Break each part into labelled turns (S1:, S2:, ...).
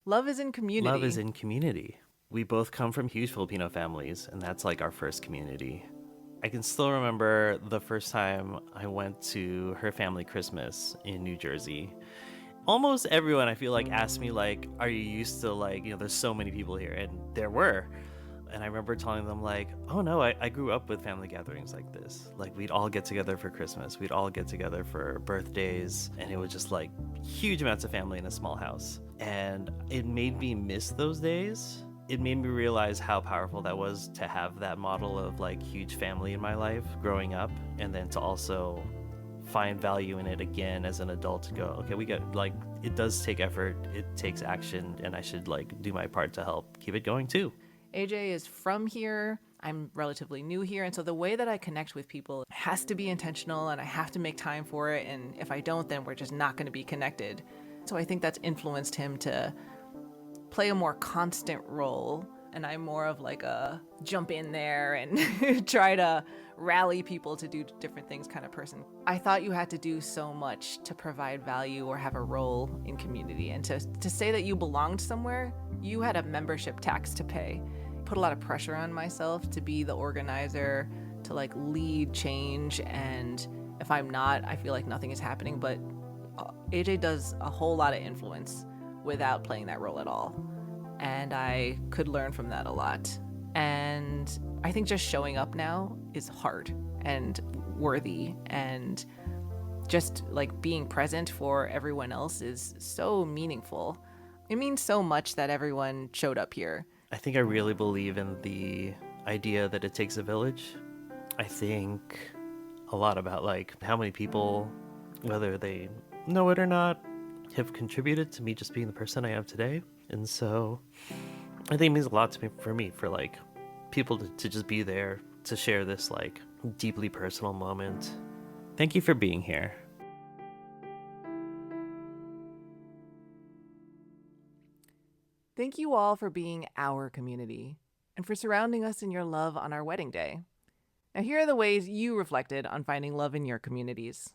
S1: Love is in community.
S2: Love is in community. We both come from huge Filipino families, and that's like our first community. I can still remember the first time I went to her family Christmas in New Jersey. Almost everyone, I feel like, asked me, like, are you used to, like, there's so many people here? And there were. And I remember telling them, like, oh no, I grew up with family gatherings like this. Like, we'd all get together for Christmas. We'd all get together for birthdays. And it was just like huge amounts of family in a small house. And it made me miss those days. It made me realize how powerful that was to have that model of like huge family in my life growing up. And then to also find value in it again as an adult to go, okay, we get, like, it does take effort. It takes action. And I should like do my part to help keep it going too.
S1: AJ is from here. I'm relatively new here. And so the way that I connect with people has to be intentional and I have to make time for it. And if I don't, then we're just not going to be connected. So I think that's influenced him to play a more constant role. And I'm more of like a jump in there and try to rally people to do different things kind of person. I thought you had to do so much to provide value or have a role in community. And to say that you belonged somewhere, you had a membership tax to pay. Put a lot of pressure on myself to be the organizer, to like lead change. And if I'm not, I feel like nothing is happening. But AJ does a whole lot of influence without playing that role at all. And I could learn from that a lot. And I think just showing up now is hard and worthy. And just like being present for everyone else is so meaningful. It means so much that everyone showed up here.
S2: I think I really believe in the idea that it takes a village. I think a lot about like how many people, whether they know it or not, have contributed to me just being the person I am today. And so I think it means a lot to me for like people to just be there to share this like deeply personal moment. Thank you for being here.
S1: Thank you all for being our community and for surrounding us in your love on our wedding day. Now, here are the ways you reflected on finding love in your communities.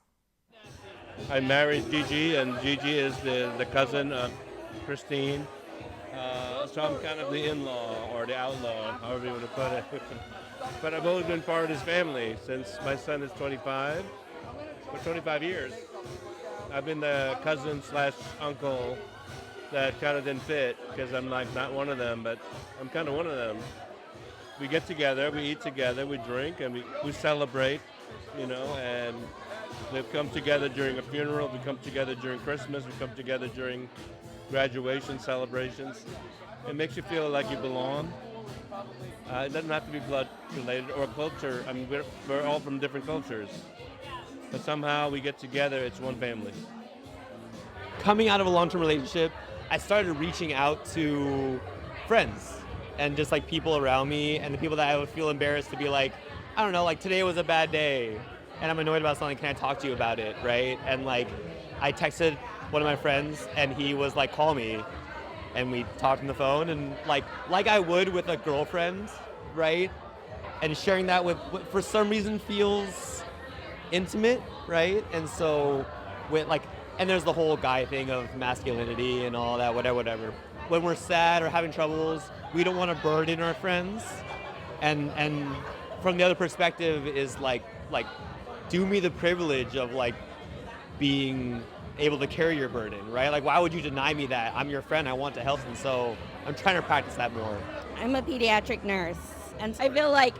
S3: I married Gigi, and Gigi is the cousin of Christine. So I'm kind of the in-law or the outlaw, however you want to put it. But I've always been part of his family since my son is 25. For 25 years, I've been the cousin / uncle that kind of didn't fit because I'm like not one of them, but I'm kind of one of them. We get together, we eat together, we drink, and we celebrate, and we've come together during a funeral, we come together during Christmas, we come together during graduation celebrations. It makes you feel like you belong. It doesn't have to be blood related or culture. I mean, we're all from different cultures, but somehow we get together, it's one family.
S4: Coming out of a long-term relationship, I started reaching out to friends and just like people around me and the people that I would feel embarrassed to be like, I don't know, like today was a bad day and I'm annoyed about something, can I talk to you about it, right? And like I texted one of my friends and he was like, call me, and we talked on the phone and like I would with a girlfriend, right? And sharing that with for some reason feels intimate, right? And so with like, and there's the whole guy thing of masculinity and all that, whatever. When we're sad or having troubles, we don't want to burden our friends. And from the other perspective is like do me the privilege of like being able to carry your burden, right? Like, why would you deny me that? I'm your friend, I want to help. And so I'm trying to practice that more.
S5: I'm a pediatric nurse, and I feel like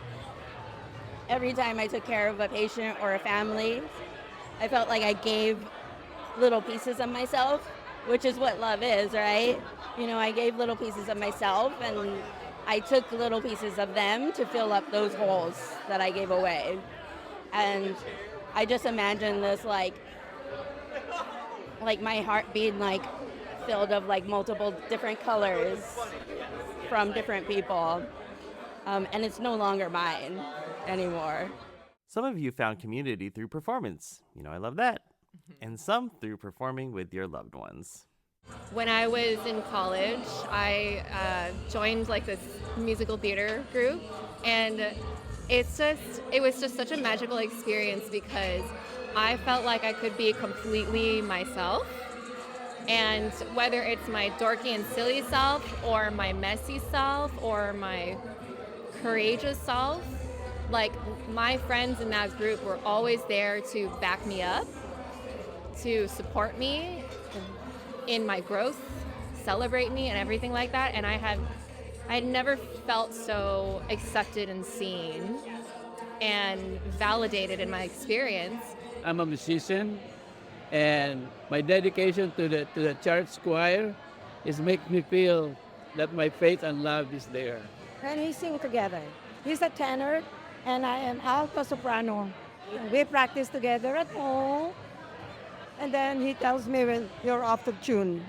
S5: every time I took care of a patient or a family, I felt like I gave little pieces of myself, which is what love is, right? I gave little pieces of myself and I took little pieces of them to fill up those holes that I gave away. And I just imagine this like my heart being like filled of like multiple different colors from different people. And it's no longer mine anymore.
S2: Some of you found community through performance. I love that. And some through performing with your loved ones.
S6: When I was in college, I joined like this musical theater group, and it was just such a magical experience because I felt like I could be completely myself, And whether it's my dorky and silly self or my messy self or my courageous self, like my friends in that group were always there to back me up, to support me in my growth, celebrate me and everything like that. And I had never felt so accepted and seen and validated in my experience.
S7: I'm a musician, and my dedication to the church choir is make me feel that my faith and love is there.
S8: And we sing together. He's a tenor, and I am alto soprano. We practice together at home, and then he tells me when you're off the tune.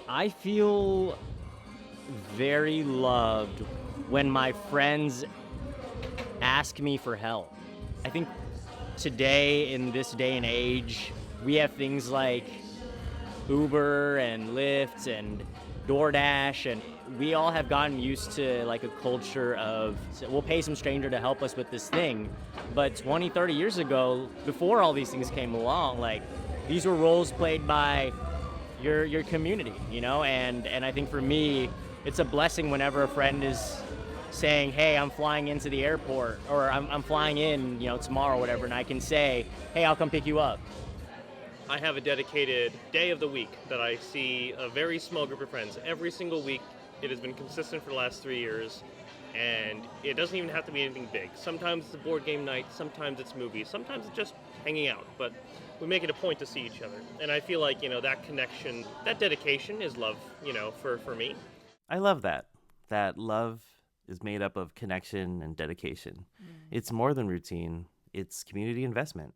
S9: I feel very loved when my friends ask me for help. I think today, in this day and age, we have things like Uber and Lyft and DoorDash, and we all have gotten used to like a culture of, we'll pay some stranger to help us with this thing. But 20, 30 years ago, before all these things came along, like these were roles played by your community, you know? And I think for me, it's a blessing whenever a friend is saying, hey, I'm flying into the airport, or I'm flying in, you know, tomorrow or whatever, and I can say, hey, I'll come pick you up.
S10: I have a dedicated day of the week that I see a very small group of friends every single week. It has been consistent for the last 3 years, and it doesn't even have to be anything big. Sometimes it's a board game night, sometimes it's movies, sometimes it's just hanging out, but we make it a point to see each other. And I feel like, you know, that connection, that dedication is love, you know, for me.
S2: I love that. That love is made up of connection and dedication. It's more than routine. It's community investment.